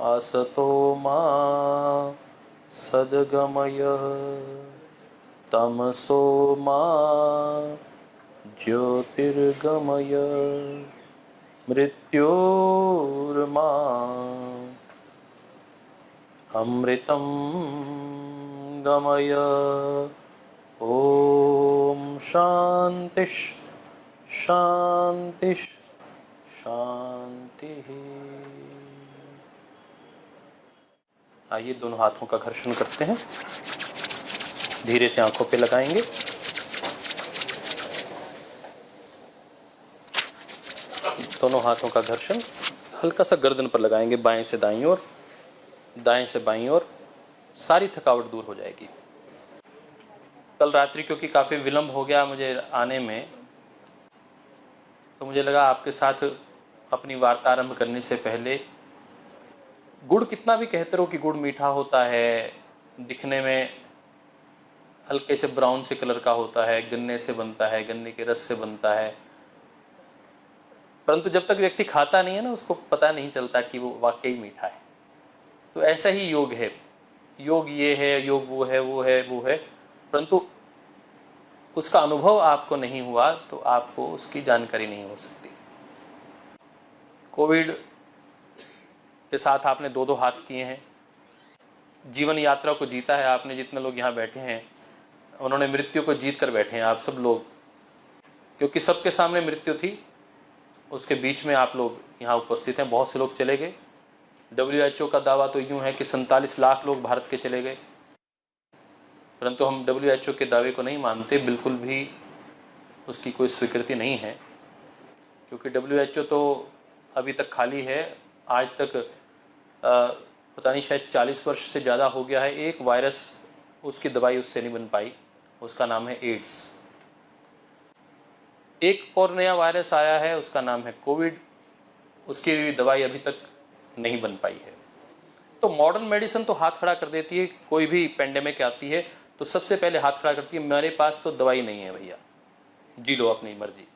असतो मा सद्गमय तमसो मा ज्योतिर्गमय मृत्योर्मा अमृतं गमय। ओम शांति शांति शांति। आइए दोनों हाथों का घर्षण करते हैं, धीरे से आंखों पे लगाएंगे। दोनों हाथों का घर्षण हल्का सा गर्दन पर लगाएंगे, बाएं से दाईं ओर, दाएं से बाईं ओर। सारी थकावट दूर हो जाएगी। कल रात्रि क्योंकि काफ़ी विलंब हो गया मुझे आने में, तो मुझे लगा आपके साथ अपनी वार्ता आरंभ करने से पहले, गुड़ कितना भी कहते रहो कि गुड़ मीठा होता है, दिखने में हल्के से ब्राउन से कलर का होता है, गन्ने से बनता है, गन्ने के रस से बनता है, परंतु जब तक व्यक्ति खाता नहीं है ना, उसको पता नहीं चलता कि वो वाकई मीठा है। तो ऐसा ही योग है, योग ये है, योग वो है, वो है, वो है, परंतु उसका अनुभव आपको नहीं हुआ तो आपको उसकी जानकारी नहीं हो सकती। कोविड के साथ आपने दो दो हाथ किए हैं, जीवन यात्रा को जीता है आपने। जितने लोग यहाँ बैठे हैं उन्होंने मृत्यु को जीत कर बैठे हैं आप सब लोग, क्योंकि सबके सामने मृत्यु थी, उसके बीच में आप लोग यहाँ उपस्थित हैं। बहुत से लोग चले गए। WHO का दावा तो यूँ है कि 47 लाख लोग भारत के चले गए, परंतु हम WHO के दावे को नहीं मानते, बिल्कुल भी उसकी कोई स्वीकृति नहीं है, क्योंकि WHO तो अभी तक खाली है। आज तक पता नहीं शायद 40 वर्ष से ज़्यादा हो गया है, एक वायरस उसकी दवाई उससे नहीं बन पाई, उसका नाम है एड्स। एक और नया वायरस आया है, उसका नाम है कोविड, उसकी भी दवाई अभी तक नहीं बन पाई है। तो मॉडर्न मेडिसिन तो हाथ खड़ा कर देती है, कोई भी पेंडेमिक आती है तो सबसे पहले हाथ खड़ा करती है, मेरे पास तो दवाई नहीं है भैया, जी लो अपनी मर्जी।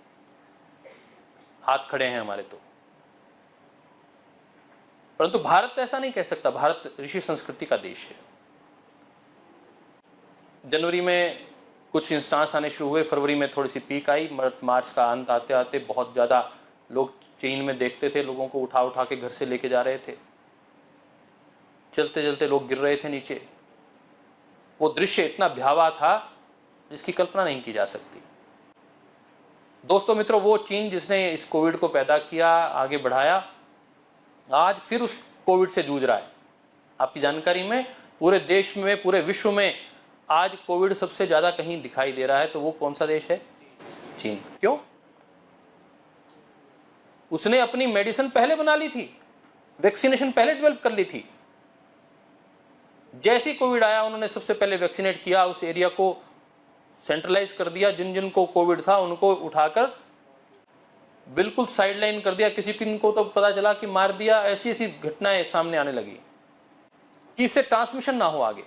हाथ खड़े हैं हमारे तो। परंतु भारत ऐसा नहीं कह सकता, भारत ऋषि संस्कृति का देश है। जनवरी में कुछ इंस्टांस आने शुरू हुए, फरवरी में थोड़ी सी पीक आई, मार्च का अंत आते आते बहुत ज़्यादा लोग चीन में देखते थे, लोगों को उठा उठा के घर से लेके जा रहे थे, चलते चलते लोग गिर रहे थे नीचे। वो दृश्य इतना भयावह था जिसकी कल्पना नहीं की जा सकती। दोस्तों मित्रों, वो चीन जिसने इस कोविड को पैदा किया, आगे बढ़ाया, आज फिर उस कोविड से जूझ रहा है। आपकी जानकारी में पूरे देश में, पूरे विश्व में आज कोविड सबसे ज्यादा कहीं दिखाई दे रहा है, तो वो कौन सा देश है? चीन। क्यों? उसने अपनी मेडिसिन पहले बना ली थी, वैक्सीनेशन पहले डेवलप कर ली थी। जैसे ही कोविड आया उन्होंने सबसे पहले वैक्सीनेट किया, उस एरिया को सेंट्रलाइज कर दिया, जिन जिन को कोविड था उनको उठाकर बिल्कुल साइडलाइन कर दिया, किसी को तो पता चला कि मार दिया। ऐसी ऐसी घटनाएं सामने आने लगी कि इससे ट्रांसमिशन ना हो आगे।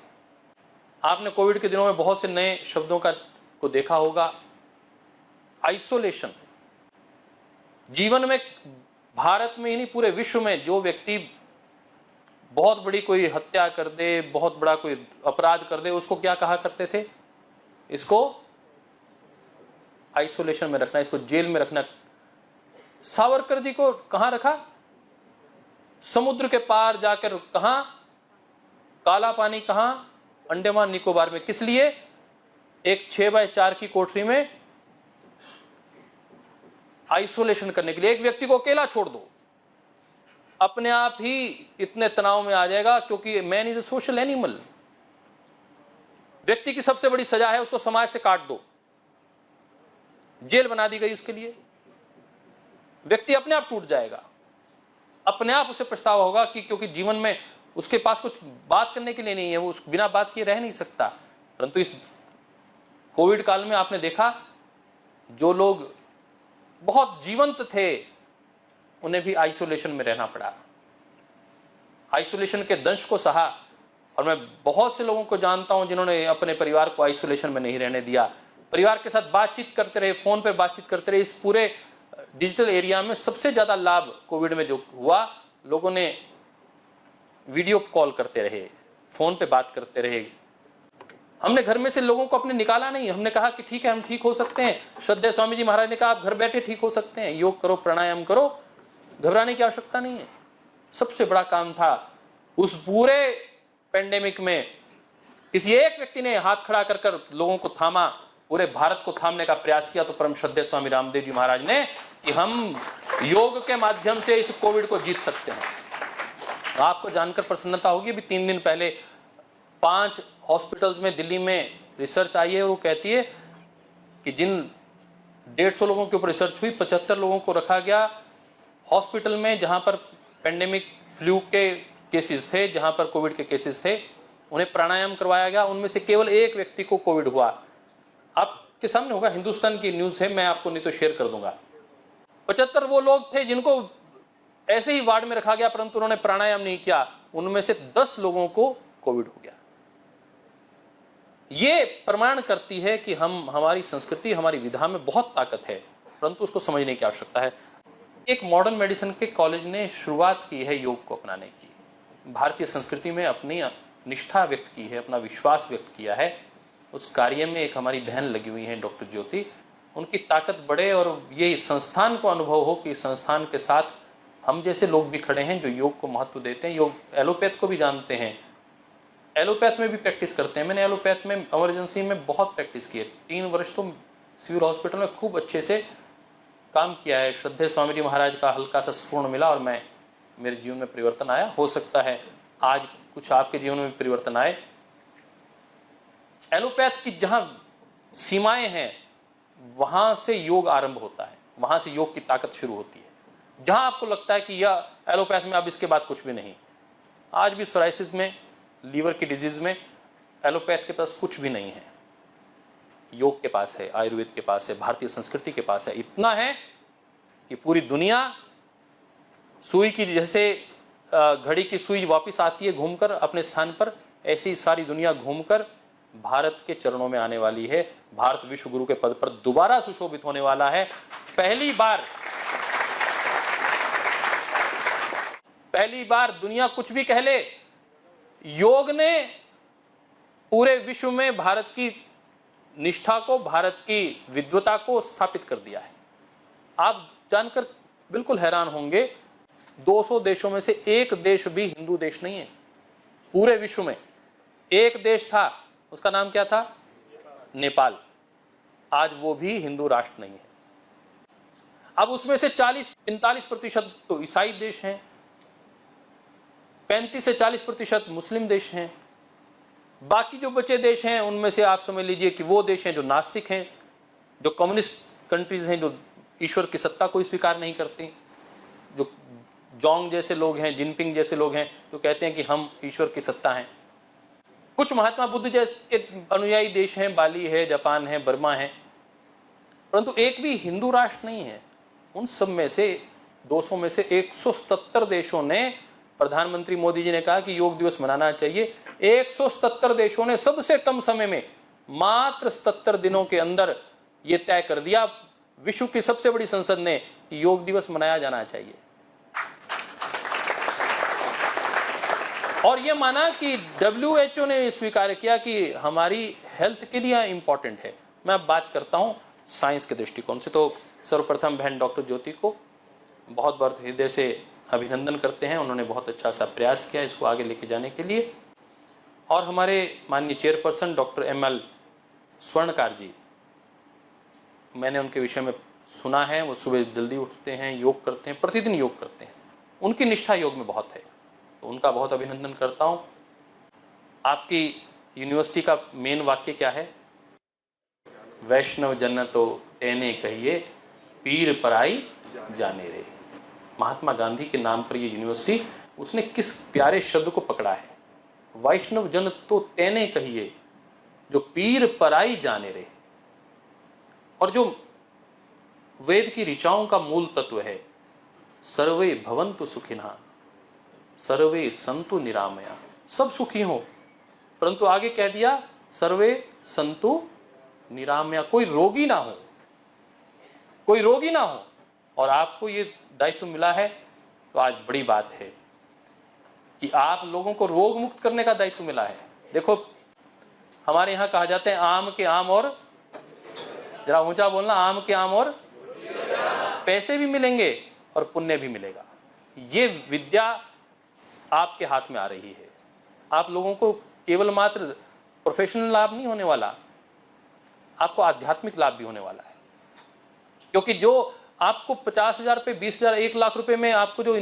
आपने कोविड के दिनों में बहुत से नए शब्दों को देखा होगा। आइसोलेशन। जीवन में, भारत में ही नहीं पूरे विश्व में, जो व्यक्ति बहुत बड़ी कोई हत्या कर दे, बहुत बड़ा कोई अपराध कर दे, उसको क्या कहा करते थे? इसको आइसोलेशन में रखना, इसको जेल में रखना। सावरकर जी को कहां रखा? समुद्र के पार जाकर। कहां? काला पानी। कहां? अंडमान निकोबार में। किस लिए? एक 6x4 की कोठरी में आइसोलेशन करने के लिए। एक व्यक्ति को अकेला छोड़ दो, अपने आप ही इतने तनाव में आ जाएगा, क्योंकि man is a social animal. व्यक्ति की सबसे बड़ी सजा है उसको समाज से काट दो, जेल बना दी गई उसके लिए। व्यक्ति अपने आप टूट जाएगा, अपने आप उसे पछतावा होगा कि क्योंकि जीवन में उसके पास कुछ बात करने के लिए नहीं है, वो बिना बात किए रह नहीं सकता। परंतु इस कोविड काल में आपने देखा, जो लोग बहुत जीवंत थे उन्हें भी आइसोलेशन में रहना पड़ा, आइसोलेशन के दंश को सहा। और मैं बहुत से लोगों को जानता हूं जिन्होंने अपने परिवार को आइसोलेशन में नहीं रहने दिया, परिवार के साथ बातचीत करते रहे, फोन पर बातचीत करते रहे। इस पूरे डिजिटल एरिया में सबसे ज्यादा लाभ कोविड में जो हुआ, लोगों ने वीडियो कॉल करते रहे, फोन पे बात करते रहे। हमने घर में से लोगों को अपने निकाला नहीं, हमने कहा कि ठीक है हम ठीक हो सकते हैं। श्रद्धेय स्वामी जी महाराज ने कहा आप घर बैठे ठीक हो सकते हैं, योग करो, प्राणायाम करो, घबराने की आवश्यकता नहीं है। सबसे बड़ा काम था उस पूरे पेंडेमिक में किसी एक व्यक्ति ने हाथ खड़ा कर कर लोगों को थामा, पूरे भारत को थामने का प्रयास किया। तो परम श्रद्धेय स्वामी रामदेव जी महाराज ने कि हम योग के माध्यम से इस कोविड को जीत सकते हैं। आपको जानकर प्रसन्नता होगी, अभी 3 दिन पहले 5 हॉस्पिटल्स में दिल्ली में रिसर्च आई है, वो कहती है कि जिन 150 लोगों के ऊपर रिसर्च हुई, 75 लोगों को रखा गया हॉस्पिटल में जहां पर पेंडेमिक फ्लू के केसेस थे, जहां पर कोविड के केसेस थे, उन्हें प्राणायाम करवाया गया। उनमें से केवल 1 व्यक्ति को कोविड हुआ। आपके सामने होगा, हिंदुस्तान की न्यूज है, मैं आपको नहीं तो शेयर कर दूंगा। 75 वो लोग थे जिनको ऐसे ही वार्ड में रखा गया, परंतु उन्होंने प्राणायाम नहीं किया। उनमें से 10 लोगों को कोविड हो गया। ये प्रमाण करती है कि हमारी संस्कृति, हमारी विधा में बहुत ताकत है, परंतु उसको समझने की आवश्यकता है। एक मॉडर्न मेडिसिन के कॉलेज ने शुरुआत की है योग को अपनाने की, भारतीय संस्कृति में अपनी निष्ठा व्यक्त की है, अपना विश्वास व्यक्त किया है। उस कार्य में एक हमारी बहन लगी हुई है डॉक्टर ज्योति, उनकी ताकत बढ़े और ये संस्थान को अनुभव हो कि संस्थान के साथ हम जैसे लोग भी खड़े हैं जो योग को महत्व देते हैं। योग एलोपैथ को भी जानते हैं, एलोपैथ में भी प्रैक्टिस करते हैं। मैंने एलोपैथ में इमरजेंसी में बहुत प्रैक्टिस की है, 3 वर्ष तो सिविल हॉस्पिटल में खूब अच्छे से काम किया है। श्रद्धेय स्वामी जी महाराज का हल्का सा स्फूर्ण मिला और मेरे जीवन में परिवर्तन आया। हो सकता है आज कुछ आपके जीवन में परिवर्तन आए। एलोपैथ की जहां सीमाएं हैं वहां से योग आरंभ होता है, वहां से योग की ताकत शुरू होती है। जहां आपको लगता है कि यह एलोपैथ में अब इसके बाद कुछ भी नहीं, आज भी सोराइसिस में, लीवर की डिजीज में एलोपैथ के पास कुछ भी नहीं है, योग के पास है, आयुर्वेद के पास है, भारतीय संस्कृति के पास है। इतना है कि पूरी दुनिया सुई की, जैसे घड़ी की सुई वापस आती है घूमकर अपने स्थान पर, ऐसी सारी दुनिया घूमकर भारत के चरणों में आने वाली है। भारत विश्व गुरु के पद पर दोबारा सुशोभित होने वाला है। पहली बार दुनिया कुछ भी कह ले, योग ने पूरे विश्व में भारत की निष्ठा को, भारत की विद्वता को स्थापित कर दिया है। आप जानकर बिल्कुल हैरान होंगे, 200 देशों में से एक देश भी हिंदू देश नहीं है। पूरे विश्व में एक देश था, उसका नाम क्या था? नेपाल। आज वो भी हिंदू राष्ट्र नहीं है। अब उसमें से 40-45% तो ईसाई देश हैं, 35 से 40% मुस्लिम देश हैं। बाकी जो बचे देश हैं उनमें से आप समझ लीजिए कि वो देश हैं जो नास्तिक हैं, जो कम्युनिस्ट कंट्रीज हैं, जो ईश्वर की सत्ता को स्वीकार नहीं करती, जो जोंग जैसे लोग हैं, जिनपिंग जैसे लोग हैं, जो कहते हैं कि हम ईश्वर की सत्ता हैं। कुछ महात्मा बुद्ध जैसे अनुयायी देश हैं, बाली है, जापान है, बर्मा है, परंतु एक भी हिंदू राष्ट्र नहीं है। उन सब में से 200 में से 177 देशों ने, प्रधानमंत्री मोदी जी ने कहा कि योग दिवस मनाना चाहिए, 177 देशों ने सबसे कम समय में, मात्र 77 दिनों के अंदर यह तय कर दिया, विश्व की सबसे बड़ी संसद ने, कि योग दिवस मनाया जाना चाहिए। और यह माना कि WHO ने स्वीकार किया कि हमारी हेल्थ के लिए इंपॉर्टेंट है। मैं अब बात करता हूं साइंस के दृष्टिकोण से। तो सर्वप्रथम बहन डॉक्टर ज्योति को बहुत बहुत हृदय से अभिनंदन करते हैं, उन्होंने बहुत अच्छा सा प्रयास किया इसको आगे लेके जाने के लिए। और हमारे माननीय चेयरपर्सन डॉक्टर ML स्वर्णकार जी, मैंने उनके विषय में सुना है, वो सुबह जल्दी उठते हैं, योग करते हैं, प्रतिदिन योग करते हैं, उनकी निष्ठा योग में बहुत है, तो उनका बहुत अभिनंदन करता हूँ। आपकी यूनिवर्सिटी का मेन वाक्य क्या है? वैष्णव जन तो तेने कहिए, पीर पराई जाने रे। महात्मा गांधी के नाम पर ये यूनिवर्सिटी, उसने किस प्यारे शब्द को पकड़ा है, वैष्णव जन तो तेने कहिए, जो पीर पराई जाने रे। और जो वेद की ऋचाओं का मूल तत्व है, सर्वे भवन्तु सुखिनः, सर्वे सन्तु निरामया, सब सुखी हो, परंतु आगे कह दिया सर्वे सन्तु निरामया, कोई रोगी ना हो, कोई रोगी ना हो। और आपको ये दायित्व मिला है, तो आज बड़ी बात है। कि आप लोगों को रोग मुक्त करने का दायित्व मिला है। देखो हमारे यहाँ कहा जाता है आम के आम और, जरा ऊंचा बोलना, आम के आम और पैसे भी मिलेंगे और पुण्य भी मिलेगा। ये विद्या आपके हाथ में आ रही है। आप लोगों को केवल मात्र प्रोफेशनल लाभ नहीं होने वाला, आपको आध्यात्मिक लाभ भी होने वाला है। क्योंकि जो आपको 50,000 रुपये, 20,000, 1,00,000 रुपये में आपको जो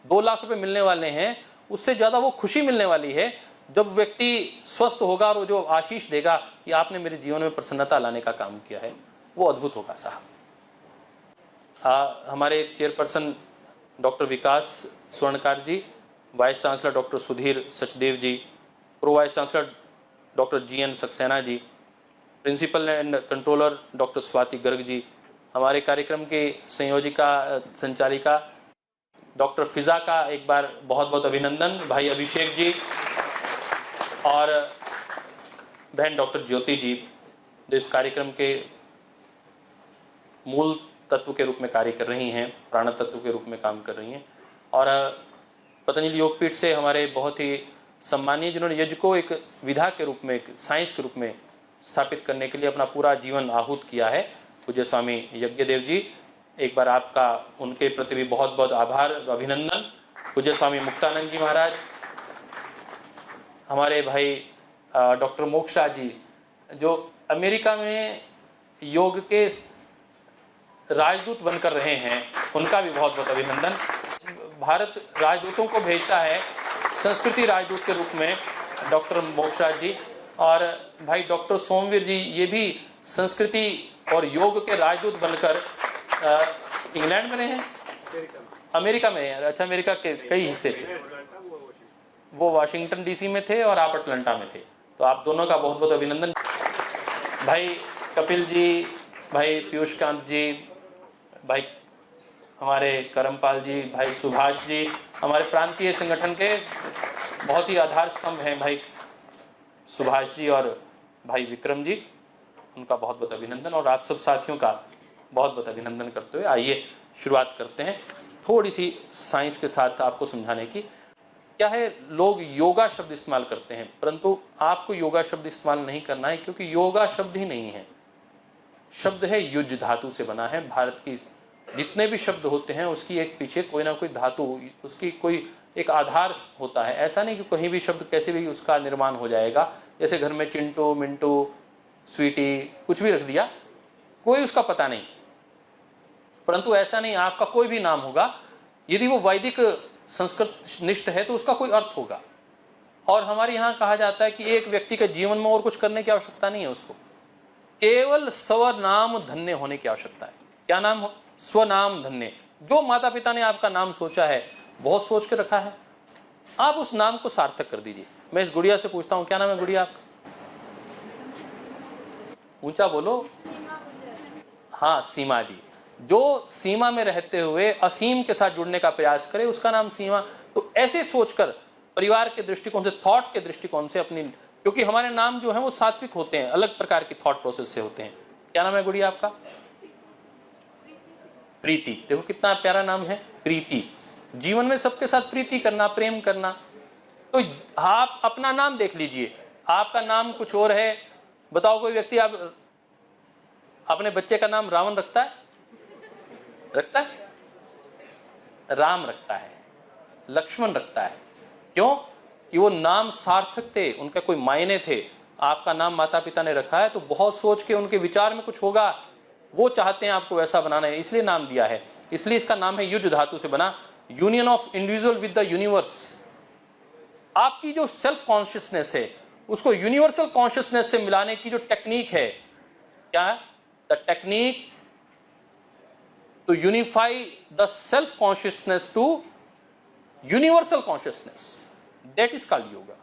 2 लाख रुपए मिलने वाले हैं, उससे ज्यादा वो खुशी मिलने वाली है जब व्यक्ति स्वस्थ होगा और वो जो आशीष देगा कि आपने मेरे जीवन में प्रसन्नता लाने का काम किया है, वो अद्भुत होगा साहब। हमारे chairperson doctor Vikas Swarnkar ji, vice chancellor doctor Sudhir Sachdev ji, pro vice chancellor doctor GN Saxena ji, principal and controller doctor Swati Garg ji, हमारे कार्यक्रम के संयोजिका संचालिका डॉक्टर फिजा का एक बार बहुत बहुत अभिनंदन, भाई अभिषेक जी और बहन डॉक्टर ज्योति जी, जो इस कार्यक्रम के मूल तत्व के रूप में कार्य कर रही हैं, प्राण तत्व के रूप में काम कर रही हैं। और पतंजलि योगपीठ से हमारे बहुत ही सम्मानीय, जिन्होंने यज्ञ को एक विधा के रूप में, एक साइंस के रूप में स्थापित करने के लिए अपना पूरा जीवन आहूत किया है, पूज्य स्वामी यज्ञदेव जी। एक बार आपका उनके प्रति भी बहुत बहुत आभार, अभिनंदन। पूज्य स्वामी मुक्तानंद जी महाराज, हमारे भाई डॉक्टर मोक्षा जी, जो अमेरिका में योग के राजदूत बनकर रहे हैं, उनका भी बहुत बहुत अभिनंदन। भारत राजदूतों को भेजता है संस्कृति राजदूत के रूप में डॉक्टर मोक्षा जी, और भाई डॉक्टर सोमवीर जी, ये भी संस्कृति और योग के राजदूत बनकर इंग्लैंड में रहे हैं, अमेरिका में है। अच्छा, अमेरिका के कई हिस्से थे, वो वाशिंगटन DC में थे और आप अटलांटा में थे, तो आप दोनों का बहुत बहुत अभिनंदन। भाई कपिल जी, भाई पीयूष कांत जी, भाई हमारे करमपाल जी, भाई सुभाष जी, हमारे प्रांतीय संगठन के बहुत ही आधार स्तंभ हैं भाई सुभाष जी और भाई विक्रम जी, उनका बहुत बहुत अभिनंदन। और आप सब साथियों का बहुत बहुत अभिनंदन करते हुए आइए शुरुआत करते हैं थोड़ी सी साइंस के साथ आपको समझाने की। क्या है, लोग योगा शब्द इस्तेमाल करते हैं, परंतु आपको योगा शब्द इस्तेमाल नहीं करना है, क्योंकि योगा शब्द ही नहीं है, शब्द है युज धातु से बना है। भारत की जितने भी शब्द होते हैं उसकी एक पीछे कोई ना कोई धातु, उसकी कोई एक आधार होता है। ऐसा नहीं कि कहीं भी शब्द कैसे भी उसका निर्माण हो जाएगा, जैसे घर में चिंटू, मिंटू, स्वीटी, कुछ भी रख दिया, कोई उसका पता नहीं। परंतु ऐसा नहीं, आपका कोई भी नाम होगा, यदि वो वैदिक संस्कृत निष्ठ है तो उसका कोई अर्थ होगा। और हमारे यहाँ कहा जाता है कि एक व्यक्ति के जीवन में और कुछ करने की आवश्यकता नहीं है, उसको केवल स्वनाम धन्य होने की आवश्यकता है। क्या नाम हो? स्वनाम धन्य। जो माता पिता ने आपका नाम सोचा है, बहुत सोच के रखा है, आप उस नाम को सार्थक कर दीजिए। मैं इस गुड़िया से पूछता हूँ, क्या नाम है गुड़िया आपका? ऊंचा बोलो। हाँ, सीमा जी। जो सीमा में रहते हुए असीम के साथ जुड़ने का प्रयास करे, उसका नाम सीमा। तो ऐसे सोचकर परिवार के दृष्टिकोण से, थॉट के दृष्टिकोण से अपनी, क्योंकि हमारे नाम जो है वो सात्विक होते हैं, अलग प्रकार की थॉट प्रोसेस से होते हैं। क्या नाम है गुड़िया आपका? प्रीति। देखो कितना प्यारा नाम है, प्रीति। जीवन में सबके साथ प्रीति करना, प्रेम करना। तो आप अपना नाम देख लीजिए, आपका नाम कुछ और है। बताओ कोई व्यक्ति आप अपने बच्चे का नाम रावण रखता है? रखता है? राम रखता है, लक्ष्मण रखता है। क्यों? कि वो नाम सार्थक थे, उनका कोई मायने थे। आपका नाम माता पिता ने रखा है तो बहुत सोच के, उनके विचार में कुछ होगा, वो चाहते हैं आपको वैसा बनाना है, इसलिए नाम दिया है। इसलिए इसका नाम है युज धातु से बना, union of individual with the universe. आपकी जो सेल्फ कॉन्शियसनेस है, उसको यूनिवर्सल कॉन्शियसनेस से मिलाने की जो टेक्निक है, क्या है? The technique to unify the self consciousness to universal consciousness, that is called yoga.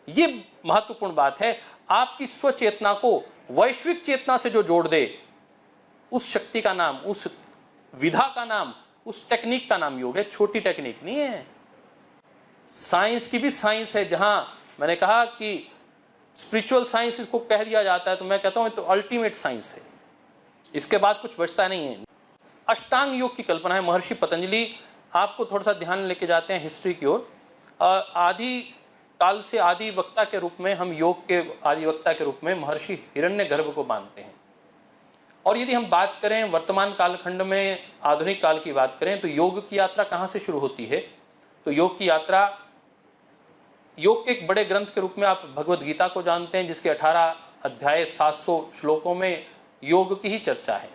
ये महत्वपूर्ण बात है। आपकी स्वचेतना को वैश्विक चेतना से जो जोड़ दे, उस शक्ति का नाम, उस विधा का नाम, उस टेक्निक का नाम योग है। छोटी टेक्निक नहीं है। साइंस की भी साइंस है। जहां मैंने कहा कि स्पिरिचुअल साइंस इसको कह दिया जाता है, तो मैं कहता हूं तो अल्टीमेट साइंस है, इसके बाद कुछ बचता नहीं है। अष्टांग योग की कल्पना है। महर्षि पतंजलि, आपको थोड़ा सा ध्यान लेके जाते हैं हिस्ट्री की ओर। आदि काल से आदि वक्ता के रूप में, हम योग के आदि वक्ता के रूप में महर्षि हिरण्यगर्भ को मानते हैं। और यदि हम बात करें वर्तमान कालखंड में, आधुनिक काल की बात करें, तो योग की यात्रा कहाँ से शुरू होती है? तो योग की यात्रा, योग के एक बड़े ग्रंथ के रूप में आप भगवद गीता को जानते हैं, जिसके 18 अध्याय 700 श्लोकों में योग की ही चर्चा है।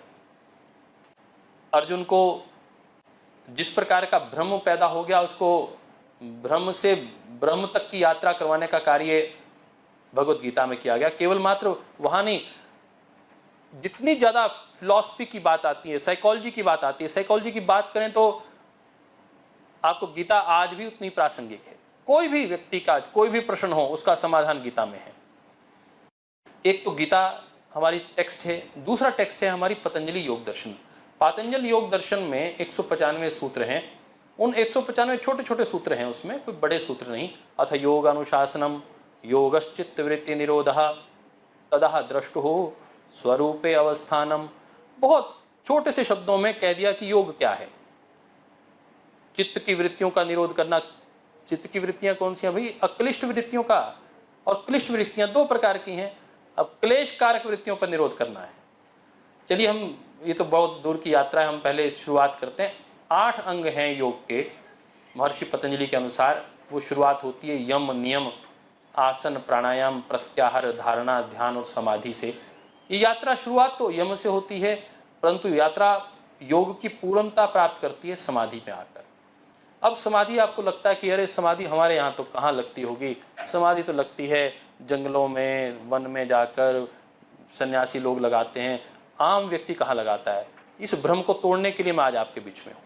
अर्जुन को जिस प्रकार का भ्रम पैदा हो गया, उसको भ्रम से ब्रह्म तक की यात्रा करवाने का कार्य भगवद गीता में किया गया। केवल मात्र वहां नहीं, जितनी ज्यादा फिलॉसफी की बात आती है, साइकोलॉजी की बात आती है, साइकोलॉजी की बात करें तो आपको गीता आज भी उतनी प्रासंगिक है। कोई भी व्यक्ति का कोई भी प्रश्न हो, उसका समाधान गीता में है। एक तो गीता हमारी टेक्स्ट है, दूसरा टेक्स्ट है हमारी पतंजलि योग दर्शन। पतंजलि योग दर्शन में 195 सूत्र हैं। उन 195 छोटे छोटे सूत्र हैं, उसमें कोई बड़े सूत्र नहीं। अथ योग अनुशासनम योगश्चित्त वृत्ति निरोधः तदः द्रष्टुः स्वरूपे अवस्थानम। बहुत छोटे से शब्दों में कह दिया कि योग क्या है। चित्त की वृत्तियों का निरोध करना। चित्त की वृत्तियां कौन सी हैं भाई? अक्लिष्ट वृत्तियों का, और क्लिष्ट वृत्तियां दो प्रकार की हैं। अब क्लेश कारक वृत्तियों पर निरोध करना है। चलिए, हम, ये तो बहुत दूर की यात्रा है, हम पहले शुरुआत करते हैं। 8 अंग हैं योग के महर्षि पतंजलि के अनुसार। वो शुरुआत होती है यम, नियम, आसन, प्राणायाम, प्रत्याहार, धारणा, ध्यान और समाधि से। ये यात्रा शुरुआत तो यम से होती है, परंतु यात्रा योग की पूर्णता प्राप्त करती है समाधि में आकर। अब समाधि, आपको लगता है कि अरे समाधि हमारे यहाँ तो कहाँ लगती होगी, समाधि तो लगती है जंगलों में, वन में जाकर सन्यासी लोग लगाते हैं, आम व्यक्ति कहाँ लगाता है। इस भ्रम को तोड़ने के लिए मैं आज आपके बीच में हूँ।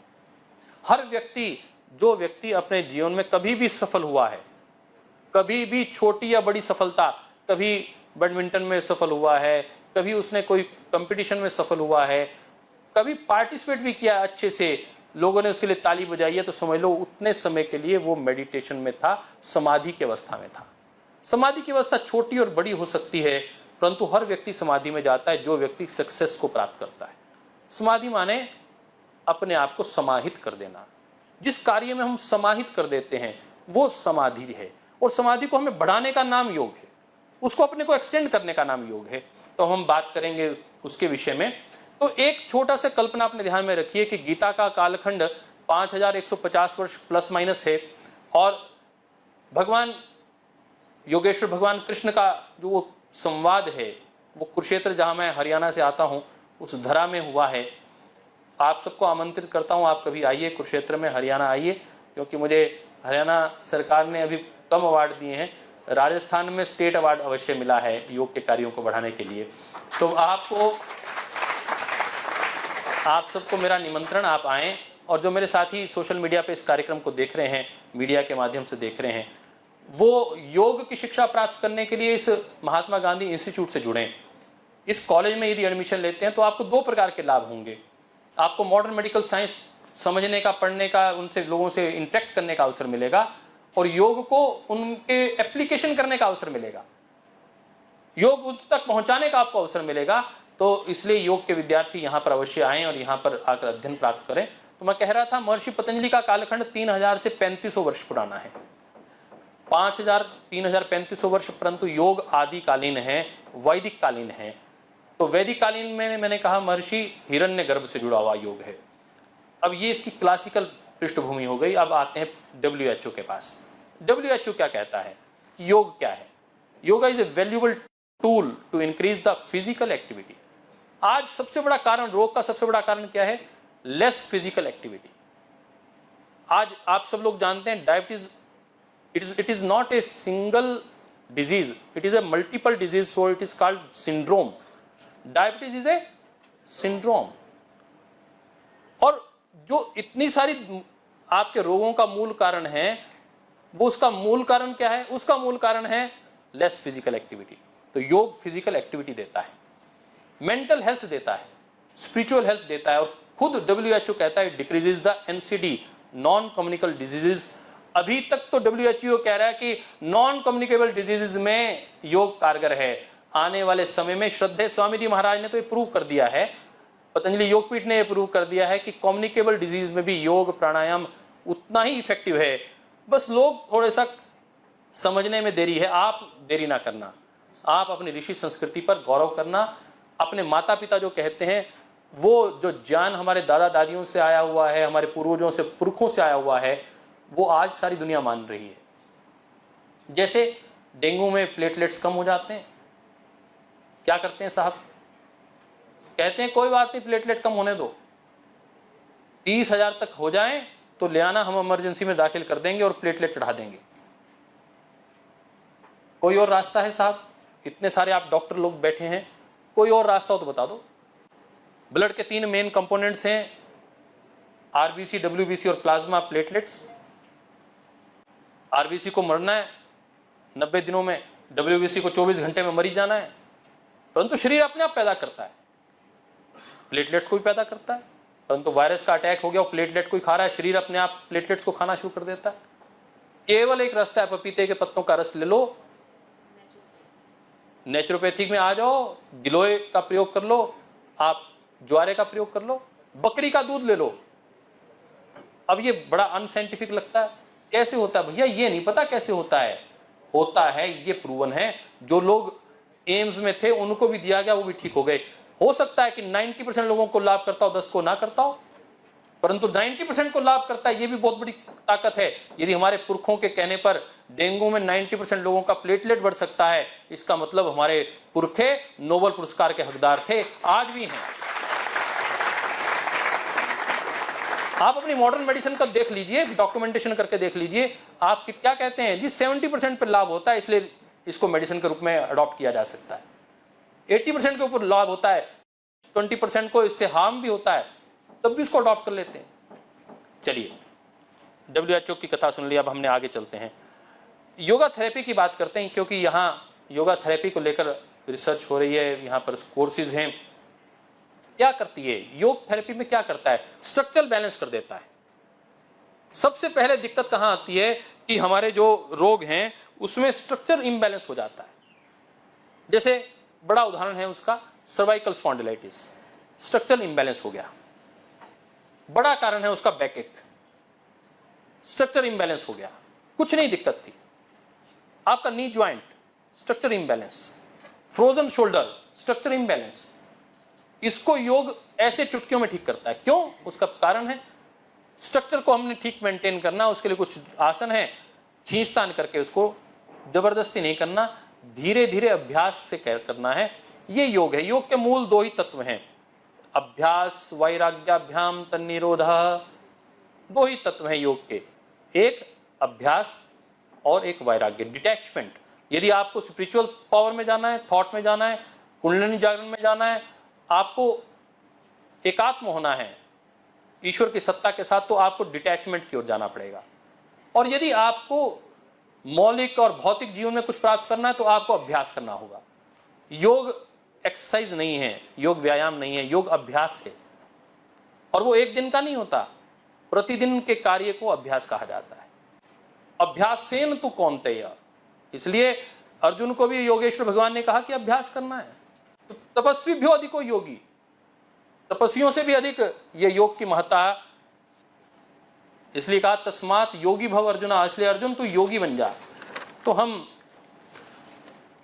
हर व्यक्ति, जो व्यक्ति अपने जीवन में कभी भी सफल हुआ है, कभी भी छोटी या बड़ी सफलता, कभी बैडमिंटन में सफल हुआ है, कभी उसने कोई कंपटीशन में सफल हुआ है, कभी पार्टिसिपेट भी किया अच्छे से, लोगों ने उसके लिए ताली बजाई है, तो समझ लो उतने समय के लिए वो मेडिटेशन में था, समाधि की अवस्था में था। समाधि की अवस्था छोटी और बड़ी हो सकती है, परंतु हर व्यक्ति समाधि में जाता है जो व्यक्ति सक्सेस को प्राप्त करता है। समाधि माने अपने आप को समाहित कर देना। जिस कार्य में हम समाहित कर देते हैं वो समाधि है, और समाधि को हमें बढ़ाने का नाम योग है, उसको अपने को एक्सटेंड करने का नाम योग है। तो हम बात करेंगे उसके विषय में। तो एक छोटा सा कल्पना अपने ध्यान में रखिए कि गीता का कालखंड 5150 वर्ष प्लस माइनस है, और भगवान योगेश्वर भगवान कृष्ण का जो वो संवाद है, वो कुरुक्षेत्र, जहाँ मैं हरियाणा से आता हूँ, उस धरा में हुआ है। आप सबको आमंत्रित करता हूँ, आप कभी आइए कुरुक्षेत्र में, हरियाणा आइए, क्योंकि मुझे हरियाणा सरकार ने अभी कम अवार्ड दिए हैं। राजस्थान में स्टेट अवार्ड अवश्य मिला है योग के कार्यों को बढ़ाने के लिए। तो आप सबको मेरा निमंत्रण, आप आएँ। और जो मेरे साथी सोशल मीडिया पे इस कार्यक्रम को देख रहे हैं, मीडिया के माध्यम से देख रहे हैं, वो योग की शिक्षा प्राप्त करने के लिए इस महात्मा गांधी इंस्टीट्यूट से जुड़ें। इस कॉलेज में यदि एडमिशन लेते हैं तो आपको 2 प्रकार के लाभ होंगे। आपको मॉडर्न मेडिकल साइंस समझने का, पढ़ने का, उनसे, लोगों से इंटरेक्ट करने का अवसर मिलेगा, और योग को उनके एप्लीकेशन करने का अवसर मिलेगा, योग उन तक पहुंचाने का आपको अवसर मिलेगा। तो इसलिए योग के विद्यार्थी यहाँ पर अवश्य आएँ और यहाँ पर आकर अध्ययन प्राप्त करें। तो मैं कह रहा था, महर्षि पतंजलि का कालखंड 3000 से 3500 वर्ष पुराना है। 5000, 3500 वर्ष, परंतु योग आदिकालीन है, वैदिक कालीन है। तो वैदिक कालीन में मैंने कहा महर्षि हिरण्यगर्भ से जुड़ा हुआ योग है। अब ये इसकी क्लासिकल पृष्ठभूमि हो गई। अब आते हैं WHO के पास। WHO क्या कहता है, योग क्या है? Yoga is a valuable tool to increase the physical activity. आज सबसे बड़ा कारण, रोग का सबसे बड़ा कारण क्या है? Less physical activity. आज आप सब लोग जानते हैं diabetes, it is not a single disease, it is a multiple disease, so it is called syndrome. Diabetes is a syndrome. और जो इतनी सारी आपके रोगों का मूल कारण है, वो उसका मूल कारण क्या है? उसका मूल कारण है लेस फिजिकल एक्टिविटी। तो योग फिजिकल एक्टिविटी देता है, मेंटल हेल्थ देता है, स्पिरिचुअल हेल्थ देता है, और खुद WHO कहता है decreases the NCD, non communicable diseases. अभी तक तो WHO कह रहा है कि नॉन कम्युनिकेबल डिजीजेस में योग कारगर है। आने वाले समय में श्रद्धेय स्वामी जी महाराज ने तो ये प्रूव कर दिया है, पतंजलि योगपीठ ने ये प्रूव कर दिया है कि कम्युनिकेबल डिजीज में भी योग प्राणायाम उतना ही इफेक्टिव है। बस लोग थोड़े सा समझने में देरी है। आप देरी ना करना, आप अपनी ऋषि संस्कृति पर गौरव करना। अपने माता पिता जो कहते हैं, वो जो ज्ञान हमारे दादा दादियों से आया हुआ है, हमारे पूर्वजों से, पुरखों से आया हुआ है, वो आज सारी दुनिया मान रही है। जैसे डेंगू में प्लेटलेट्स कम हो जाते हैं, क्या करते हैं साहब, कहते हैं कोई बात नहीं, प्लेटलेट कम होने दो, 30,000 तक हो जाएं तो ले आना, हम इमरजेंसी में दाखिल कर देंगे और प्लेटलेट चढ़ा देंगे। कोई और रास्ता है साहब? इतने सारे आप डॉक्टर लोग बैठे हैं, कोई और रास्ता हो तो बता दो। ब्लड के 3 मेन कंपोनेंट्स हैं, आरबीसी, डब्ल्यूबीसी और प्लाज्मा प्लेटलेट्स। आरबीसी को मरना है 90 दिनों में, डब्ल्यूबीसी को 24 घंटे में मरी जाना है, परंतु शरीर अपने आप पैदा करता है। प्लेटलेट्स को भी पैदा करता है, परंतु वायरस का अटैक हो गया, वो प्लेटलेट को ही खा रहा है, शरीर अपने आप प्लेटलेट्स को खाना शुरू कर देता है। केवल एक रास्ता है, पपीते के पत्तों का रस ले लो, नेचुरोपैथिक में आ जाओ, गिलोय का प्रयोग कर लो, आप ज्वारे का प्रयोग कर लो, बकरी का दूध ले लो। अब ये बड़ा अनसाइंटिफिक लगता है, कैसे होता है भैया? ये नहीं पता कैसे होता है, होता है, ये प्रूवन है। जो लोग एम्स में थे उनको भी दिया गया, वो भी ठीक हो गए। हो सकता है कि 90% लोगों को लाभ करता हो, 10 को ना करता हो, परंतु 90% को लाभ करता है, ये भी बहुत बड़ी ताकत है। यदि हमारे पुरखों के कहने पर डेंगू में 90% लोगों का प्लेटलेट बढ़ सकता है, इसका मतलब हमारे पुरखे नोबेल पुरस्कार के हकदार थे, आज भी हैं। आप अपनी मॉडर्न मेडिसिन का देख लीजिए, डॉक्यूमेंटेशन करके देख लीजिए, आप क्या कहते हैं जी, 70% पर लाभ होता है, इसलिए इसको मेडिसिन के रूप में अडॉप्ट किया जा सकता है। 80% के ऊपर लाभ होता है, 20% को इससे हार्म भी होता है, तब भी इसको अडॉप्ट कर लेते हैं। चलिए, WHO की कथा सुन लिया, अब हमने आगे चलते हैं, योगा थेरेपी की बात करते हैं, क्योंकि यहाँ योगा थेरेपी को लेकर रिसर्च हो रही है, यहाँ पर कोर्सेज हैं। क्या करती है योग थेरेपी में? क्या करता है? स्ट्रक्चरल बैलेंस कर देता है। सबसे पहले दिक्कत कहाँ आती है कि हमारे जो रोग हैं उसमें स्ट्रक्चर इम्बैलेंस हो जाता है। जैसे बड़ा उदाहरण है उसका, सर्वाइकल स्पॉन्डिलाइटिस, स्ट्रक्चरल इम्बैलेंस हो गया। बड़ा कारण है उसका बैकएक, स्ट्रक्चर इम्बैलेंस हो गया, कुछ नहीं दिक्कत थी। आपका knee joint, structure imbalance, frozen shoulder, structure imbalance. इसको योग ऐसे चुटकियों में ठीक करता है। क्यों? उसका कारण है स्ट्रक्चर को हमने ठीक मेंटेन करना, उसके लिए कुछ आसन है, खींचतान करके उसको जबरदस्ती नहीं करना, धीरे धीरे अभ्यास से करना है। ये योग है। योग के मूल 2 ही तत्व हैं, अभ्यास वैराग्याभ्याम तन्निरोधः। 2 ही तत्व हैं योग के, एक अभ्यास और एक वैराग्य, डिटैचमेंट। यदि आपको स्पिरिचुअल पावर में जाना है, थॉट में जाना है, कुंडलिनी जागरण में जाना है, आपको एकात्म होना है ईश्वर की सत्ता के साथ, तो आपको डिटैचमेंट की ओर जाना पड़ेगा। और यदि आपको मौलिक और भौतिक जीवन में कुछ प्राप्त करना है तो आपको अभ्यास करना होगा। योग एक्सरसाइज नहीं है, योग व्यायाम नहीं है, योग अभ्यास है। और वो एक दिन का नहीं होता, प्रतिदिन के कार्य को अभ्यास कहा जाता है। अभ्यासेन तु कौन्तेय, इसलिए अर्जुन को भी योगेश्वर भगवान ने कहा कि अभ्यास करना है। तो तपस्वी भी अधिको योगी, तपस्वियों से भी अधिक ये योग की महत्ता, इसलिए कहा तस्मात् योगी भव अर्जुना, इसलिए अर्जुन तू योगी बन जा। तो हम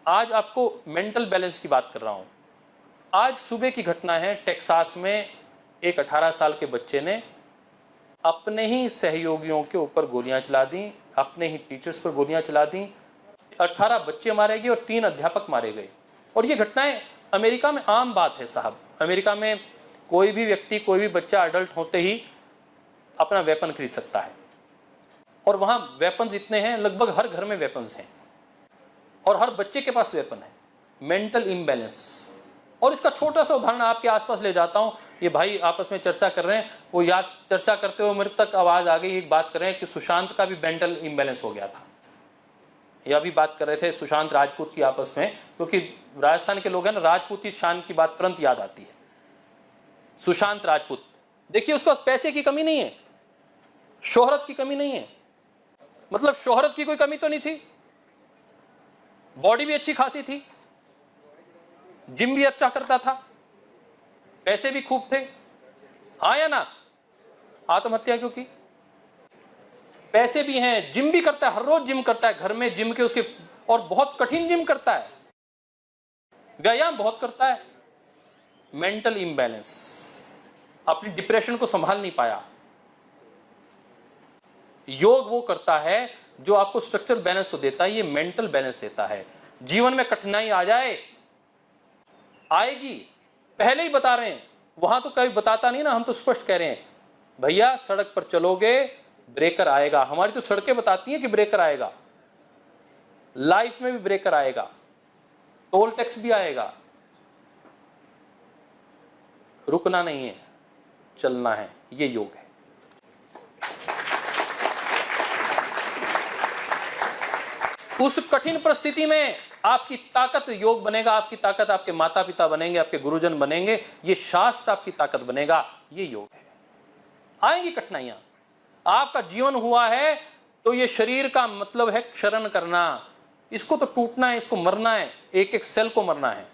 आज आपको मेंटल बैलेंस की बात कर रहा हूं। आज सुबह की घटना है, टेक्सास में एक 18 साल के बच्चे ने अपने ही सहयोगियों के ऊपर गोलियां चला दी, अपने ही टीचर्स पर गोलियां चला दी। 18 बच्चे मारे गए और 3 अध्यापक मारे गए। और ये घटनाएं अमेरिका में आम बात है साहब। अमेरिका में कोई भी व्यक्ति, कोई भी बच्चा अडल्ट होते ही अपना वेपन खरीद सकता है, और वहां वेपन्स इतने हैं, लगभग हर घर में वेपन्स हैं और हर बच्चे के पास वेपन है। Mental imbalance. और इसका छोटा सा उदाहरण आपके आसपास ले जाता हूं। ये भाई आपस में चर्चा कर रहे हैं, वो याद चर्चा करते हुए मेरे तक आवाज आ गई, एक बात कर रहे हैं कि सुशांत का भी मेंटल इम्बैलेंस हो गया था। यह भी बात कर रहे थे सुशांत राजपूत की आपस में, क्योंकि राजस्थान के लोग हैं ना, राजपूती शान की बात तुरंत याद आती है। सुशांत राजपूत, देखिए उसको पैसे की कमी नहीं है, शोहरत की कमी नहीं है, मतलब शोहरत की कोई कमी तो नहीं थी, बॉडी भी अच्छी खासी थी, जिम भी अच्छा करता था, पैसे भी खूब थे, हाँ या ना? आत्महत्या क्यों की? पैसे भी हैं, जिम भी करता है, हर रोज जिम करता है, घर में जिम के उसके, और बहुत कठिन जिम करता है, व्यायाम बहुत करता है। मेंटल इम्बैलेंस, अपनी डिप्रेशन को संभाल नहीं पाया। योग वो करता है जो आपको स्ट्रक्चर बैलेंस तो देता है, ये मेंटल बैलेंस देता है। जीवन में कठिनाई आ जाए, आएगी, पहले ही बता रहे हैं, वहां तो कभी बताता नहीं ना, हम तो स्पष्ट कह रहे हैं भैया सड़क पर चलोगे ब्रेकर आएगा। हमारी तो सड़कें बताती हैं कि ब्रेकर आएगा, लाइफ में भी ब्रेकर आएगा, टोल टैक्स भी आएगा। रुकना नहीं है, चलना है, ये योग है। उस कठिन परिस्थिति में आपकी ताकत योग बनेगा, आपकी ताकत आपके माता पिता बनेंगे, आपके गुरुजन बनेंगे, ये शास्त्र आपकी ताकत बनेगा, ये योग है। आएंगी कठिनाइयां, आपका जीवन हुआ है तो ये शरीर का मतलब है क्षरण करना, इसको तो टूटना है, इसको मरना है, एक एक सेल को मरना है।